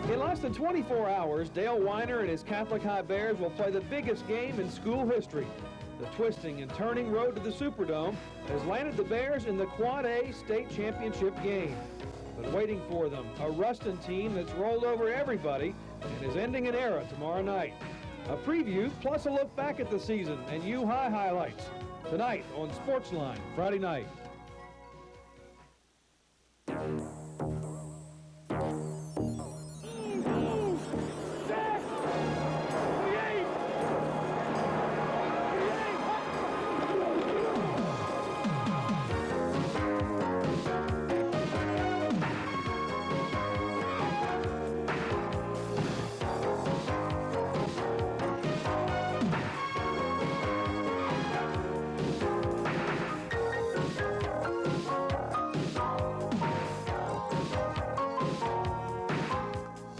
In less than 24 hours, Dale Weiner and his Catholic High Bears will play the biggest game in school history. The twisting and turning road to the Superdome has landed the Bears in the Quad A state championship game. But waiting for them, a Ruston team that's rolled over everybody and is ending an era tomorrow night. A preview plus a look back at the season and U-High highlights tonight on Sportsline Friday night.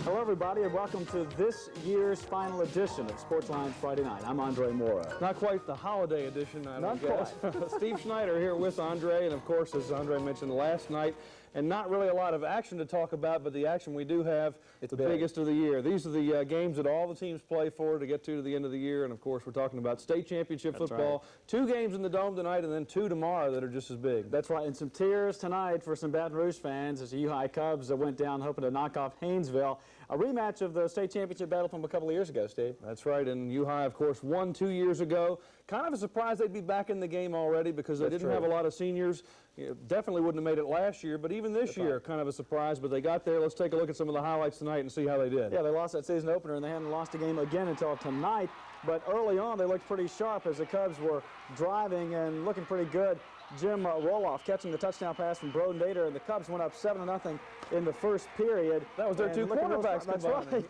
Hello, everybody, and welcome to this year's final edition of Sportsline Friday Night. I'm Andre Mora. Not quite the holiday edition, I don't guess. Not Steve Schneider here with Andre, and of course, as Andre mentioned last night, and not really a lot of action to talk about, but the action we do have, it's the biggest of the year. These are the games that all the teams play for to get to the end of the year, and of course, we're talking about state championship football. Right. 2 games in the Dome tonight, and then 2 tomorrow that are just as big. That's right, and some tears tonight for some Baton Rouge fans as the U-High Cubs went down hoping to knock off Haynesville. A rematch of the state championship battle from a couple of years ago, Steve. That's right, and U-High, of course, won 2 years ago. Kind of a surprise they'd be back in the game already because they didn't have a lot of seniors. Definitely wouldn't have made it last year, but even this year, kind of a surprise. But they got there. Let's take a look at some of the highlights tonight and see how they did. Yeah, they lost that season opener, and they hadn't lost a game again until tonight. But early on, they looked pretty sharp as the Cubs were driving and looking pretty good. Jim Roloff catching the touchdown pass from Broden Dater, and the Cubs went up 7-0 in the first period. That was their 2 quarterbacks. That's right. A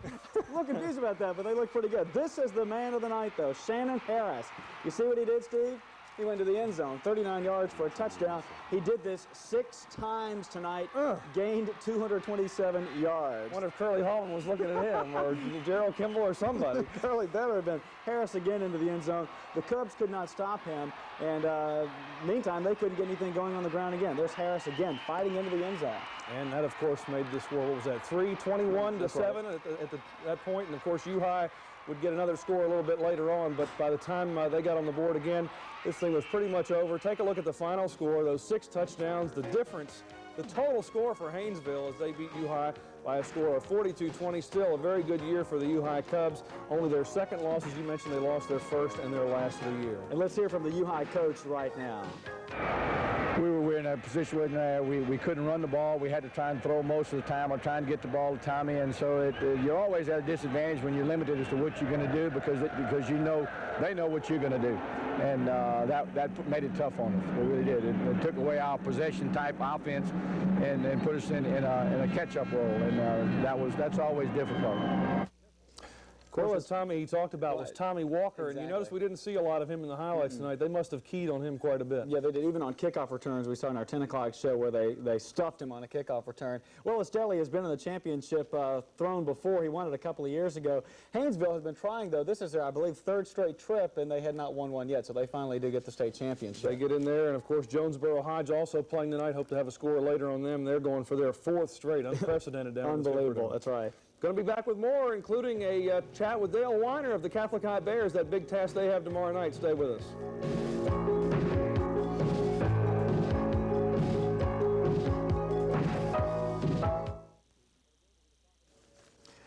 little confused about that, but they look pretty good. This is the man of the night, though, Shannon Harris. You see what he did, Steve? He went to the end zone, 39 yards for a touchdown. He did this 6 times tonight, gained 227 yards. I wonder if Curly Hallman was looking at him, or Gerald Kimball, or somebody. Curly better have been. Harris again into the end zone. The Cubs could not stop him, and meantime, they couldn't get anything going on the ground again. There's Harris again, fighting into the end zone. And that, of course, made this score, what was that, 21 to 7 at that point. And, of course, U-High would get another score a little bit later on, but by the time they got on the board again, this thing was pretty much over. Take a look at the final score, those 6 touchdowns, the difference, the total score for Haynesville as they beat U-High by a score of 42-20. Still a very good year for the U-High Cubs. Only their second loss, as you mentioned, they lost their first and their last of the year. And let's hear from the U-High coach right now. We were in a position where we couldn't run the ball. We had to try and throw most of the time or trying to get the ball to Tommy. And so you're always at a disadvantage when you're limited as to what you're going to do because you know they know what you're going to do. And that made it tough on us. It really did. It took away our possession-type offense and put us in a catch-up role. And that's always difficult. Of course, what Tommy he talked about was Tommy Walker, and you notice we didn't see a lot of him in the highlights tonight. They must have keyed on him quite a bit. Yeah, they did. Even on kickoff returns, we saw in our 10 o'clock show where they stuffed him on a kickoff return. Willis Deli has been in the championship throne before. He won it a couple of years ago. Haynesville has been trying, though. This is their, I believe, 3rd straight trip, and they had not won one yet, so they finally do get the state championship. They get in there, and of course, Jonesboro Hodge also playing tonight. Hope to have a score later on them. They're going for their 4th straight, unprecedented down. Unbelievable. That's right. Going to be back with more, including a chat with Dale Weiner of the Catholic High Bears, that big task they have tomorrow night. Stay with us.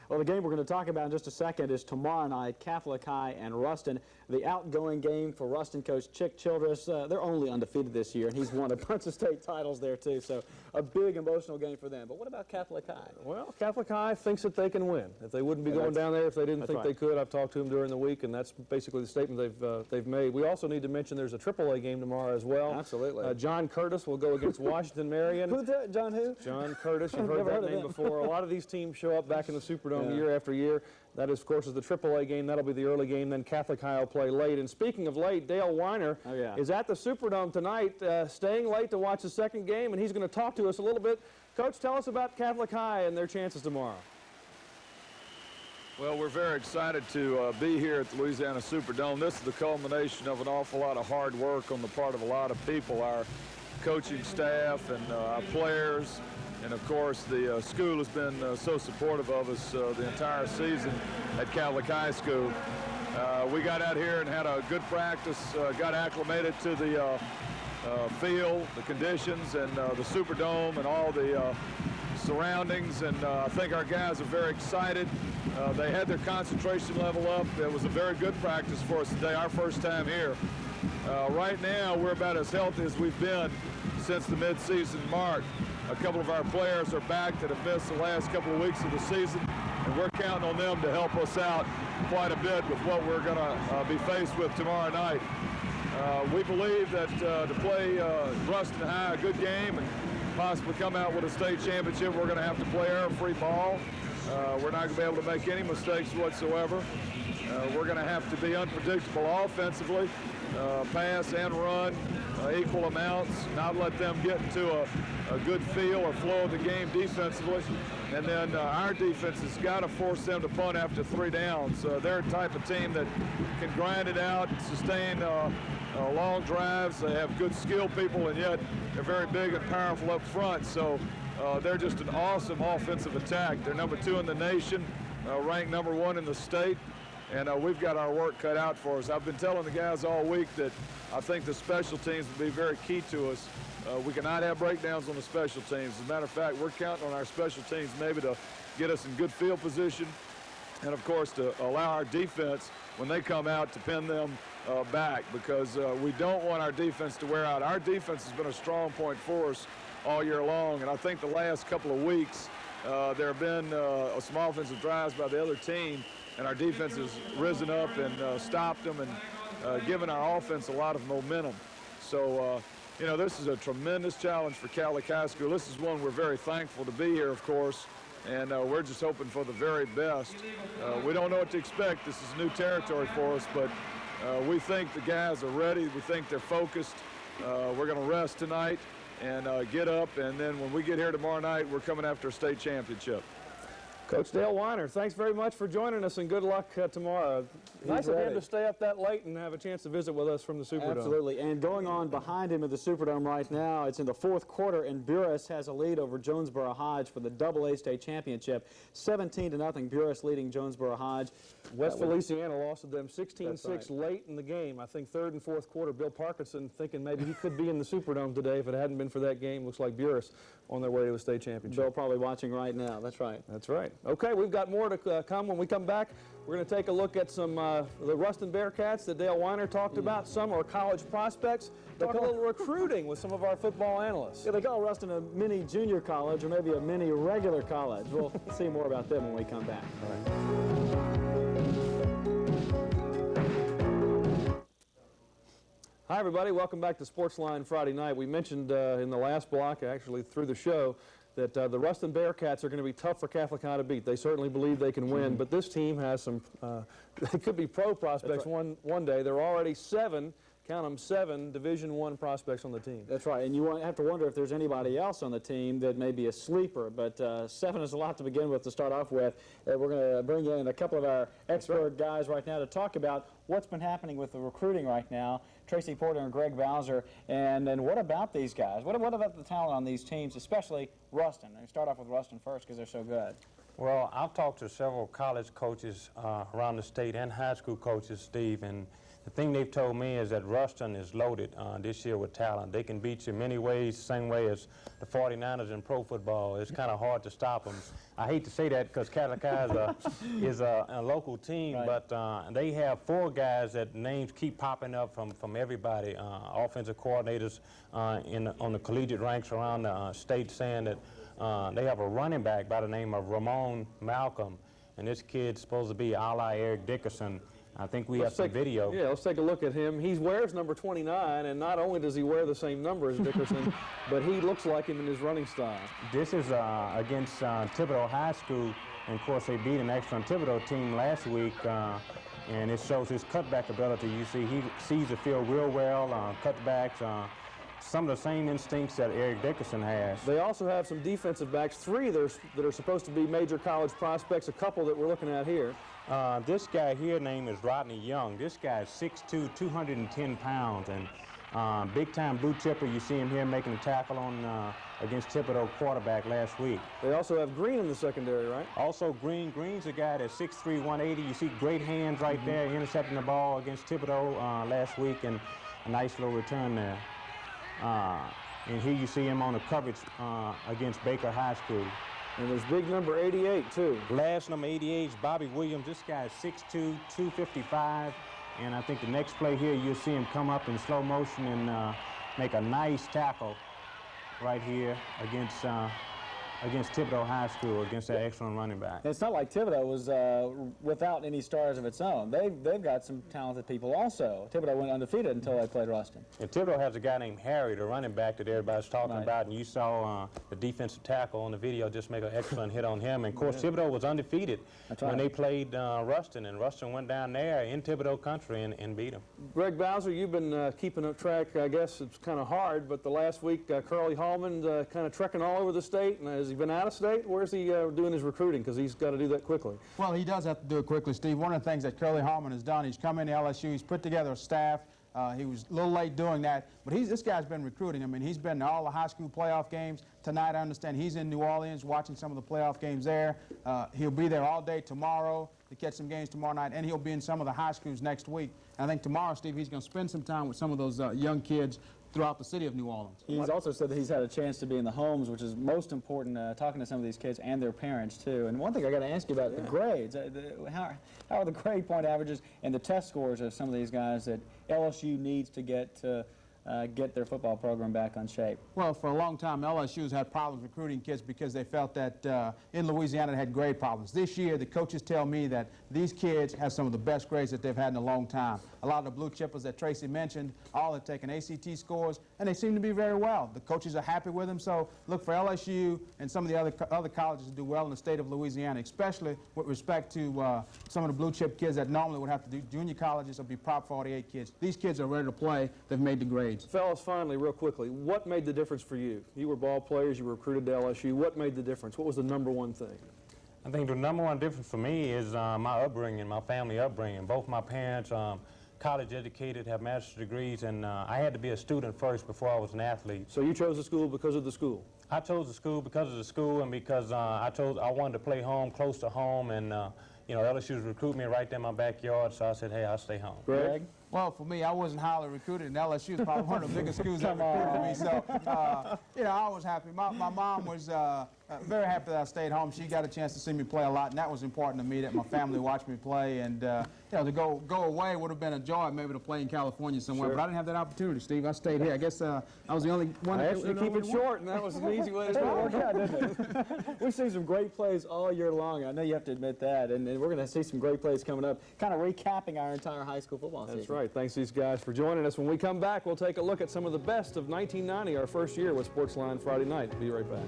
Well, the game we're going to talk about in just a second is tomorrow night, Catholic High and Ruston. The outgoing game for Ruston coach Chick Childress. They're only undefeated this year, and he's won a bunch of state titles there, too. So a big emotional game for them. But what about Catholic High? Well, Catholic High thinks that they can win. If they wouldn't be going down there if they didn't think they could. I've talked to them during the week, and that's basically the statement they've made. We also need to mention there's a AAA game tomorrow as well. Absolutely. John Curtis will go against Washington Marion. John who? John Curtis. You've heard that name before. A lot of these teams show up back in the Superdome year after year. That, of course, is the AAA game. That'll be the early game. Then Catholic High will play late. And speaking of late, Dale Weiner is at the Superdome tonight, staying late to watch the second game, and he's going to talk to us a little bit. Coach, tell us about Catholic High and their chances tomorrow. Well, we're very excited to be here at the Louisiana Superdome. This is the culmination of an awful lot of hard work on the part of a lot of people, our coaching staff and our players, and of course the school has been so supportive of us the entire season at Catholic High School. We got out here and had a good practice, got acclimated to the field, the conditions, and the Superdome and all the surroundings, and I think our guys are very excited. They had their concentration level up. It was a very good practice for us today, our first time here. Right now, we're about as healthy as we've been since the mid-season mark. A couple of our players are back that have missed the last couple of weeks of the season, and we're counting on them to help us out quite a bit with what we're going to be faced with tomorrow night. We believe that to play Ruston High a good game and possibly come out with a state championship, we're going to have to play error-free ball. We're not going to be able to make any mistakes whatsoever. We're going to have to be unpredictable offensively, pass and run equal amounts, not let them get into a good feel or flow of the game defensively. And then our defense has got to force them to punt after 3 downs. They're a type of team that can grind it out, sustain long drives. They have good skilled people, and yet they're very big and powerful up front. So they're just an awesome offensive attack. They're number 2 in the nation, ranked number 1 in the state, and we've got our work cut out for us. I've been telling the guys all week that I think the special teams will be very key to us. We cannot have breakdowns on the special teams. As a matter of fact, we're counting on our special teams maybe to get us in good field position, and of course to allow our defense, when they come out, to pin them back, because we don't want our defense to wear out. Our defense has been a strong point for us all year long, and I think the last couple of weeks there have been some offensive drives by the other team, and our defense has risen up and stopped them and given our offense a lot of momentum. So you know, this is a tremendous challenge for Catholic High School. This is one we're very thankful to be here, of course, and we're just hoping for the very best. We don't know what to expect. This is new territory for us, but we think the guys are ready. We think they're focused. We're going to rest tonight and get up, and then when we get here tomorrow night, we're coming after a state championship. Coach Dale Weiner, thanks very much for joining us, and good luck tomorrow. Nice of him to stay up that late and have a chance to visit with us from the Superdome. Absolutely, and going on behind him at the Superdome right now, it's in the 4th quarter, and Buras has a lead over Jonesboro Hodge for the AA state championship. 17-0, Buras leading Jonesboro Hodge. West Feliciana lost to them 16-6 right. late in the game. I think 3rd and 4th quarter, Bill Parkinson thinking maybe he could be in the Superdome today if it hadn't been for that game. Looks like Buras on their way to a state championship. Bill probably watching right now. That's right. That's right. Okay, we've got more to come. When we come back, we're going to take a look at some the Ruston Bearcats that Dale Weiner talked about. Some are college prospects. Talk a little recruiting with some of our football analysts. Yeah, they call Ruston a mini junior college or maybe a mini regular college. We'll see more about them when we come back. All right. Hi, everybody. Welcome back to Sportsline Friday night. We mentioned in the last block, actually through the show, that the Ruston Bearcats are going to be tough for Catholic High to beat. They certainly believe they can win, but this team has some, they could be pro prospects one day. There are already 7, count them, 7 Division I prospects on the team. That's right, and you have to wonder if there's anybody else on the team that may be a sleeper, but 7 is a lot to begin with to start off with. We're going to bring in a couple of our expert guys right now to talk about what's been happening with the recruiting right now. Tracy Porter and Greg Bowser, and what about these guys? What about the talent on these teams, especially Ruston? And start off with Ruston first because they're so good. Well, I've talked to several college coaches around the state and high school coaches, Steve, and the thing they've told me is that Ruston is loaded this year with talent. They can beat you many ways, same way as the 49ers in pro football. It's kind of hard to stop them. I hate to say that because Catholic High is a local team, right. But they have 4 guys that names keep popping up from everybody, offensive coordinators on the collegiate ranks around the state, saying that they have a running back by the name of Ramon Malcolm, and this kid's supposed to be a la Eric Dickerson. I think we have some video. Yeah, let's take a look at him. He wears number 29, and not only does he wear the same number as Dickerson, but he looks like him in his running style. This is against Thibodeau High School, and of course they beat an excellent Thibodeau team last week, and it shows his cutback ability. You see, he sees the field real well, cutbacks. some of the same instincts that Eric Dickerson has. They also have some defensive backs, 3 that are supposed to be major college prospects, a couple that we're looking at here. This guy here, name is Rodney Young. This guy is 6'2", 210 pounds, and big-time blue chipper. You see him here making a tackle on against Thibodeau quarterback last week. They also have Green in the secondary, right? Also, Green's a guy that's 6'3", 180. You see great hands right there, intercepting the ball against Thibodeau last week, and a nice little return there. And here you see him on the coverage against Baker High School. And there's big number 88, too. Last number 88 is Bobby Williams. This guy is 6'2", 255. And I think the next play here, you'll see him come up in slow motion and make a nice tackle right here against Thibodeau High School, against that excellent running back. It's not like Thibodeau was without any stars of its own. They've got some talented people also. Thibodeau went undefeated until they played Ruston. And Thibodeau has a guy named Harry, the running back that everybody's talking about, and you saw the defensive tackle on the video just make an excellent hit on him. And, of course, Thibodeau was undefeated when they played Ruston, and Ruston went down there in Thibodeau country and beat them. Greg Bowser, you've been keeping up track. I guess it's kind of hard, but the last week, Curly Hallman kind of trekking all over the state, and has he been out of state? Where's he doing his recruiting? Because he's got to do that quickly. Well, he does have to do it quickly, Steve. One of the things that Curly Hallman has done, he's come into LSU, he's put together a staff. He was a little late doing that, but this guy's been recruiting. I mean, he's been to all the high school playoff games. Tonight, I understand he's in New Orleans watching some of the playoff games there. He'll be there all day tomorrow to catch some games tomorrow night, and he'll be in some of the high schools next week. And I think tomorrow, Steve, he's going to spend some time with some of those young kids throughout the city of New Orleans. He's also said that he's had a chance to be in the homes, which is most important, talking to some of these kids and their parents, too. And one thing I got to ask you about the grades. How are the grade point averages and the test scores of some of these guys that LSU needs to get their football program back on shape? Well, for a long time, LSU has had problems recruiting kids because they felt that in Louisiana they had grade problems. This year, the coaches tell me that these kids have some of the best grades that they've had in a long time. A lot of the blue chippers that Tracy mentioned, all have taken ACT scores, and they seem to be very well. The coaches are happy with them, so look for LSU and some of the other colleges to do well in the state of Louisiana, especially with respect to some of the blue chip kids that normally would have to do junior colleges or be Prop 48 kids. These kids are ready to play. They've made the grades. Fellas, finally, real quickly, what made the difference for you? You were ball players, you were recruited to LSU. What made the difference? What was the #1 thing? I think the #1 difference for me is my upbringing, my family upbringing. Both my parents, college educated, have master's degrees, and I had to be a student first before I was an athlete. So you chose the school because of the school? I chose the school because of the school and because I wanted to play home, close to home, and you know, LSU was recruiting me right there in my backyard, so I said, hey, I'll stay home. Greg? Well, for me, I wasn't highly recruited, and LSU is probably one of the biggest schools that recruited me. So, you know, I was happy. My mom was very happy that I stayed home. She got a chance to see me play a lot, and that was important to me, that my family watched me play. And, you know, to go away would have been a joy, maybe to play in California somewhere. Sure. But I didn't have that opportunity, Steve. I stayed here. I guess I was the only one. I asked you to keep it short, and that was an easy way to do it. Worked out, didn't it? We've seen some great plays all year long. I know you have to admit that. And we're going to see some great plays coming up, kind of recapping our entire high school football season. That's right. Thanks to these guys for joining us. When we come back, we'll take a look at some of the best of 1990, our first year with Sportsline Friday night. Be right back.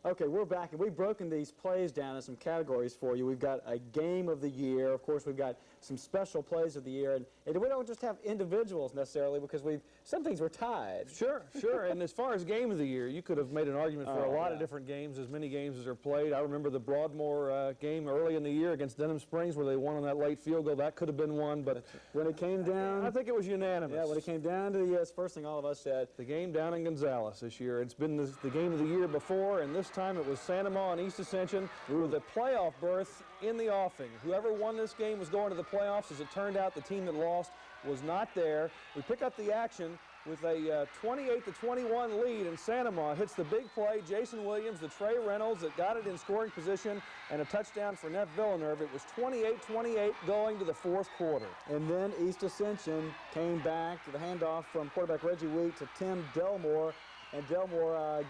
Okay, we're back, and we've broken these plays down in some categories for you. We've got a game of the year. Of course, we've got some special plays of the year, and we don't just have individuals necessarily, because some things were tied. Sure. And as far as game of the year, you could have made an argument for a lot of different games, as many games as are played. I remember the Broadmoor game early in the year against Denham Springs, where they won on that late field goal. That could have been one, but when it came down, I think it was unanimous. Yeah, when it came down to the first thing all of us said, the game down in Gonzales this year. It's been the game of the year before, and this time it was Santa Ma and East Ascension with a playoff berth in the offing. Whoever won this game was going to the playoffs. As it turned out, the team that lost was not there. We pick up the action with a 28-21 lead, and Santa Ma hits the big play. Jason Williams, the Trey Reynolds that got it in scoring position, and a touchdown for Neff Villeneuve. It was 28-28 going to the fourth quarter. And then East Ascension came back to the handoff from quarterback Reggie Wheat to Tim Delmore, and Delmore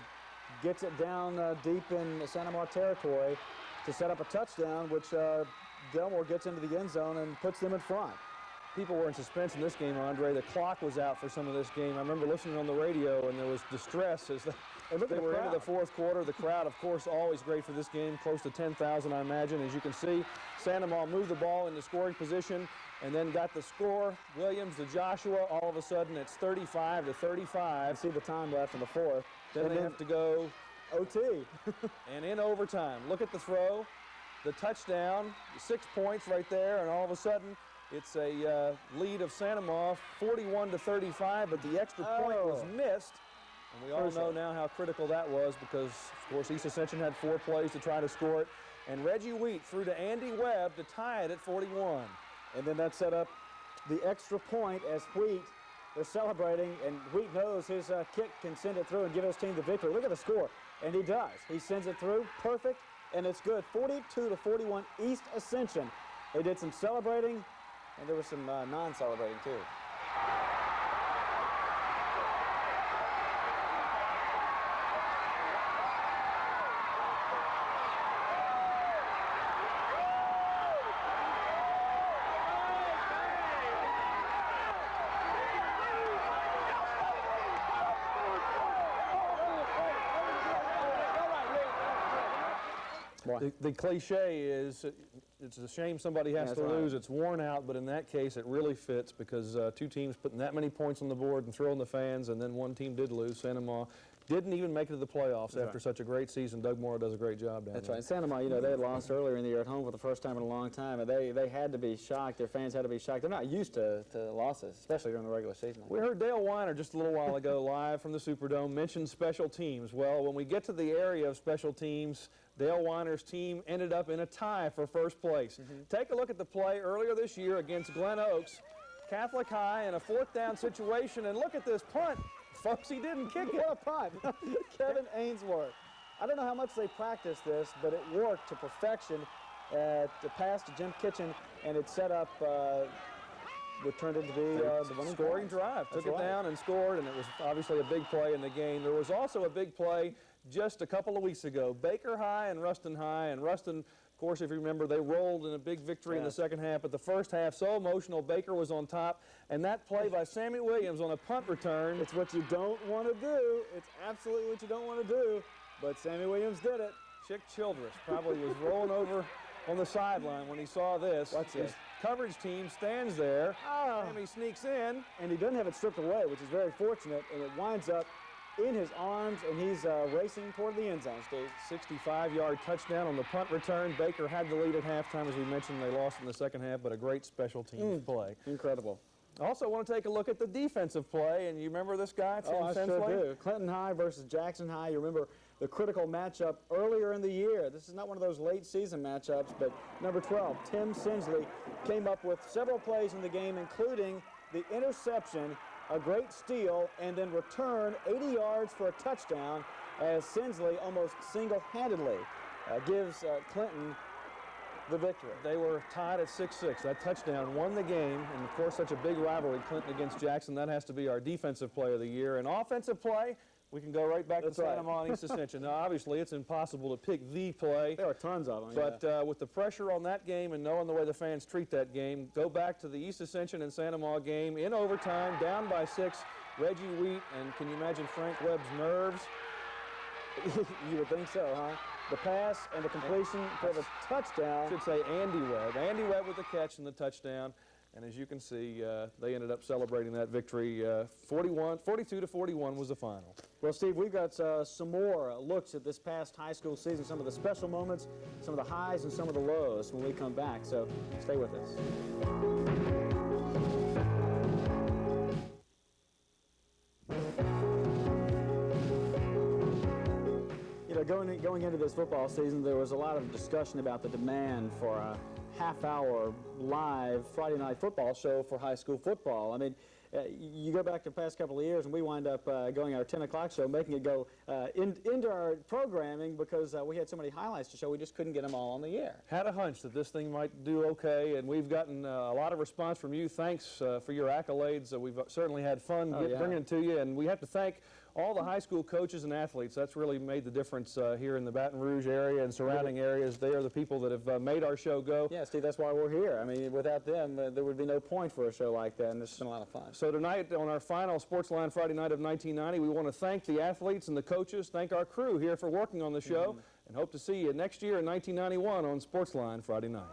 gets it down deep in Santa Ma territory to set up a touchdown, which Delmore gets into the end zone and puts them in front. People were in suspense in this game, Andre. The clock was out for some of this game. I remember listening on the radio, and there was distress as And look at They the were into crowd. the fourth quarter. The crowd, of course, always great for this game. Close to 10,000, I imagine. As you can see, Santa Maria moved the ball into scoring position and then got the score. Williams to Joshua. All of a sudden, it's 35-35. You see the time left in the fourth. Then they have to go OT. and in overtime. Look at the throw, the touchdown, 6 points right there, and all of a sudden, it's a lead of Santa Maria, 41-35, but the extra point was missed. And we all know now how critical that was because, of course, East Ascension had 4 plays to try to score it. And Reggie Wheat threw to Andy Webb to tie it at 41. And then that set up the extra point as Wheat, they're celebrating, and Wheat knows his kick can send it through and give his team the victory. Look at the score, and he does. He sends it through, perfect, and it's good. 42-41 East Ascension. They did some celebrating, and there was some non-celebrating too. The cliche is, it's a shame somebody has to lose. It's worn out, but in that case, it really fits because 2 teams putting that many points on the board and throwing the fans, and then 1 team did lose. Santa Maria didn't even make it to the playoffs after such a great season. Doug Morrow does a great job down there. That's right. Santa Maria, you know, they had lost earlier in the year at home for the first time in a long time, and they had to be shocked. Their fans had to be shocked. They're not used to losses, especially during the regular season. We heard Dale Weiner just a little while ago live from the Superdome mention special teams. Well, when we get to the area of special teams, Dale Weiner's team ended up in a tie for first place. Take a look at the play earlier this year against Glen Oaks. Catholic High in a 4th down situation, and look at this punt. Folks, he didn't kick it. What a punt. Kevin Ainsworth. I don't know how much they practiced this, but it worked to perfection. The pass to Jim Kitchen, and it set up what turned into be the winning scoring drive. Took it down and scored, and it was obviously a big play in the game. There was also a big play just a couple of weeks ago. Baker High and Ruston High, and Ruston, of course, if you remember, they rolled in a big victory in the second half, but the first half, so emotional, Baker was on top, and that play by Sammy Williams on a punt return. It's what you don't want to do. It's absolutely what you don't want to do, but Sammy Williams did it. Chick Childress probably was rolling over on the sideline when he saw this. Watch this. His coverage team stands there, Sammy sneaks in. And he doesn't have it stripped away, which is very fortunate, and it winds up in his arms, and he's racing toward the end zone, Steve. 65-yard touchdown on the punt return. Baker had the lead at halftime. As we mentioned, they lost in the second half, but a great special teams play. Incredible. Also want to take a look at the defensive play, and you remember this guy, Tim I Sensley? sure do. Clinton High versus Jackson High. You remember the critical matchup earlier in the year. This is not one of those late season matchups, but number 12, Tim Sensley, came up with several plays in the game, including the interception, a great steal, and then return 80 yards for a touchdown as Sensley almost single-handedly gives Clinton the victory. They were tied at 6-6. That touchdown won the game, and of course such a big rivalry, Clinton against Jackson. That has to be our defensive play of the year. And offensive play, we can go right back to Santa Maria and East Ascension. Now, obviously, it's impossible to pick the play. There are tons of them. But with the pressure on that game and knowing the way the fans treat that game, go back to the East Ascension and Santa Maria game in overtime, down by 6. Reggie Wheat, and can you imagine Frank Webb's nerves? You would think so, huh? The pass and the completion for the touchdown. I should say Andy Webb. Andy Webb with the catch and the touchdown. And as you can see, they ended up celebrating that victory. 42-41 was the final. Well, Steve, we've got some more looks at this past high school season, some of the special moments, some of the highs and some of the lows when we come back. So stay with us. You know, going into this football season, there was a lot of discussion about the demand for a half-hour live Friday night football show for high school football. I mean, you go back to the past couple of years, and we wind up going our 10 o'clock show, making it go into our programming because we had so many highlights to show, we just couldn't get them all on the air. Had a hunch that this thing might do okay, and we've gotten a lot of response from you. Thanks for your accolades. We've certainly had fun bringing it to you, and we have to thank all the high school coaches and athletes. That's really made the difference here in the Baton Rouge area and surrounding areas. They are the people that have made our show go. Yeah, Steve, that's why we're here. I mean, without them, there would be no point for a show like that, and it's been a lot of fun. So tonight, on our final Sportsline Friday night of 1990, we want to thank the athletes and the coaches, thank our crew here for working on the show, and hope to see you next year in 1991 on Sportsline Friday night.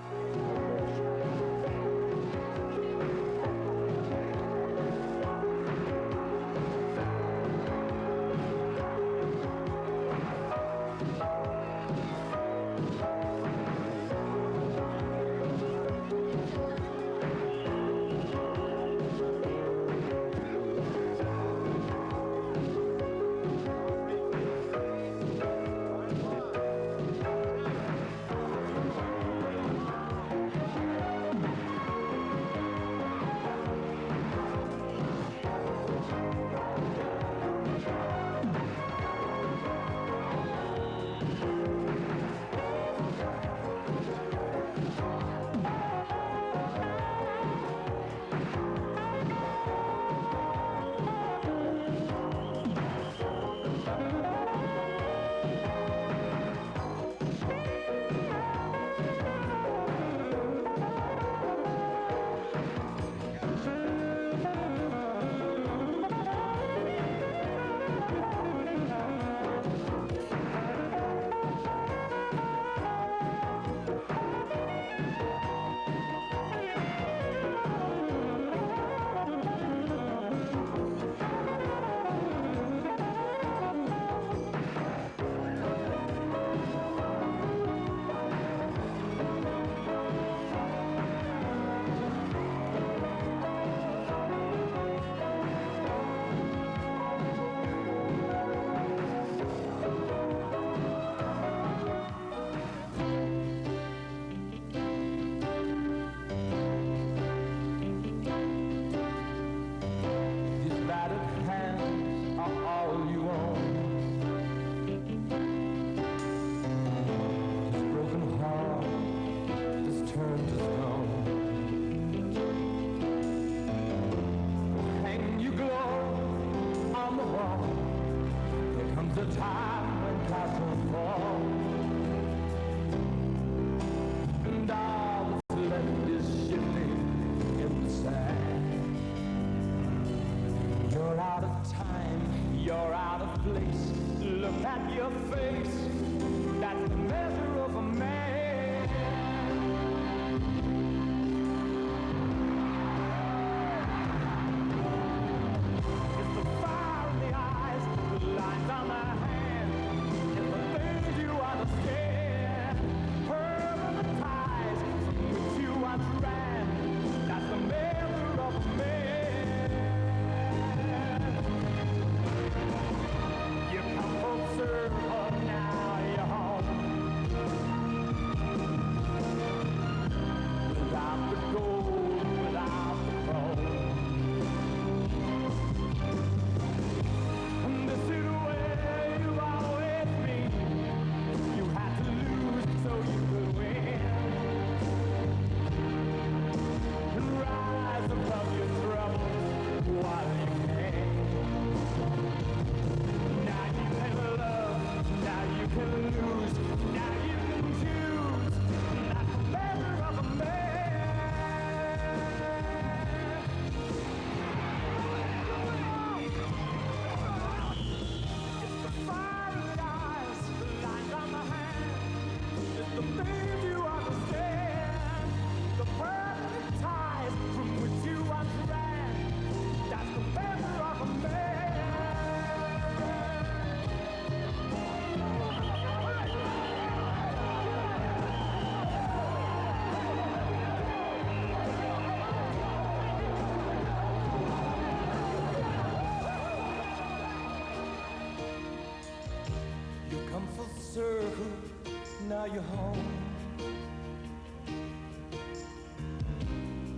Now you're home,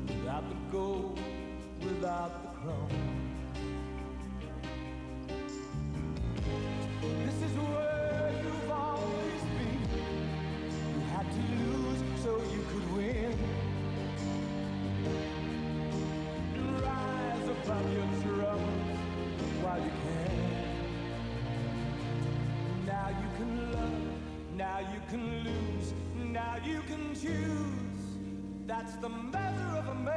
without the gold, without the crown. This is where you've always been. You had to lose so you could win. And rise above your troubles while you can. That's the measure of a man.